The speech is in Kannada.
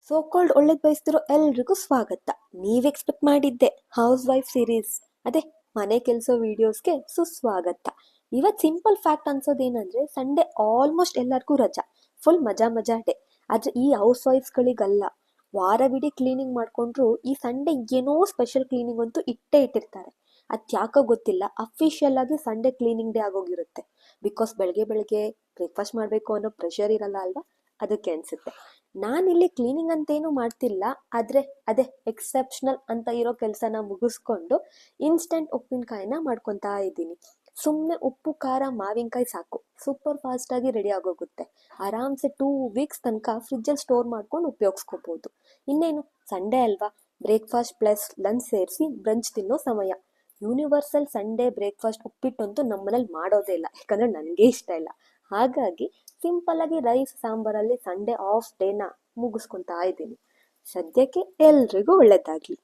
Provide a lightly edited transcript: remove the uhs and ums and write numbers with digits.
ಸೋ ಕಾಲ್ಡ್ ಒಳ್ಳೇದ್ ಬಯಸ್ತಿರೋ ಎಲ್ರಿಗೂ ಸ್ವಾಗತ. ನೀವ್ ಎಕ್ಸ್ಪೆಕ್ಟ್ ಮಾಡಿದ್ದೆ ಹೌಸ್ ವೈಫ್ ಸೀರೀಸ್, ಅದೇ ಮನೆ ಕೆಲಸ ವಿಡಿಯೋಸ್ಗೆ ಸುಸ್ವಾಗತ. ಇವತ್ ಸಿಂಪಲ್ ಫ್ಯಾಕ್ಟ್ ಅನ್ಸೋದೇನಂದ್ರೆ ಸಂಡೇ ಆಲ್ಮೋಸ್ಟ್ ಎಲ್ಲರಿಗೂ ರಜಾ, ಫುಲ್ ಮಜಾ ಮಜಾ ಡೇ. ಆದ್ರೆ ಈ ಹೌಸ್ ವೈಫ್ಸ್ಗಳಿಗಲ್ಲ, ವಾರವಿಡೀ ಕ್ಲೀನಿಂಗ್ ಮಾಡ್ಕೊಂಡ್ರು ಈ ಸಂಡೇ ಏನೋ ಸ್ಪೆಷಲ್ ಕ್ಲೀನಿಂಗ್ ಅಂತೂ ಇಟ್ಟೇ ಇಟ್ಟಿರ್ತಾರೆ. ಯಾಕೋ ಗೊತ್ತಿಲ್ಲ, ಅಫಿಷಿಯಲ್ ಆಗಿ ಸಂಡೇ ಕ್ಲೀನಿಂಗ್ ಡೇ ಆಗೋಗಿರುತ್ತೆ. ಬಿಕಾಸ್ ಬೆಳಗ್ಗೆ ಬೆಳಗ್ಗೆ ಬ್ರೇಕ್ಫಾಸ್ಟ್ ಮಾಡಬೇಕು ಅನ್ನೋ ಪ್ರೆಷರ್ ಇರಲ್ಲ ಅಲ್ವಾ, ಅದಕ್ಕೆ ಅನ್ಸುತ್ತೆ. ನಾನಿಲ್ಲಿ ಕ್ಲೀನಿಂಗ್ ಅಂತೇನು ಮಾಡ್ತಿಲ್ಲ, ಆದ್ರೆ ಅದೇ ಎಕ್ಸೆಪ್ಷನಲ್ ಅಂತ ಇರೋ ಕೆಲಸನ ಮುಗಿಸ್ಕೊಂಡು ಇನ್ಸ್ಟೆಂಟ್ ಉಪ್ಪಿನಕಾಯಿನ ಮಾಡ್ಕೊತಾ ಇದ್ದೀನಿ. ಸುಮ್ಮನೆ ಉಪ್ಪು ಖಾರ ಮಾವಿನಕಾಯಿ ಸಾಕು, ಸೂಪರ್ ಫಾಸ್ಟ್ ಆಗಿ ರೆಡಿ ಆಗೋಗುತ್ತೆ. ಆರಾಮ್ಸೆ 2 ವೀಕ್ಸ್ ತನಕ ಫ್ರಿಜ್ಜಲ್ಲಿ ಸ್ಟೋರ್ ಮಾಡ್ಕೊಂಡು ಉಪಯೋಗಿಸ್ಕೋಬಹುದು. ಇನ್ನೇನು ಸಂಡೇ ಅಲ್ವಾ, ಬ್ರೇಕ್ಫಾಸ್ಟ್ ಪ್ಲಸ್ ಲಂಚ್ ಸೇರಿಸಿ ಬ್ರಂಚ್ ತಿನ್ನೋ ಸಮಯ. ಯೂನಿವರ್ಸಲ್ ಸಂಡೇ ಬ್ರೇಕ್ಫಾಸ್ಟ್ ಉಪ್ಪಿಟ್ಟಂತೂ ನಮ್ಮನೇಲಿ ಮಾಡೋದೇ ಇಲ್ಲ, ಯಾಕಂದ್ರೆ ನನಗೆ ಇಷ್ಟ ಇಲ್ಲ. ಹಾಗಾಗಿ ಸಿಂಪಲ್ ಆಗಿ ರೈಸ್ ಸಾಂಬಾರಲ್ಲಿ ಸಂಡೇ ಆಫ್ ಡೇನ ಮುಗಿಸ್ಕೊಂತಾ ಇದ್ದೀನಿ. ಸದ್ಯಕ್ಕೆ ಎಲ್ರಿಗೂ ಒಳ್ಳೇದಾಗ್ಲಿ.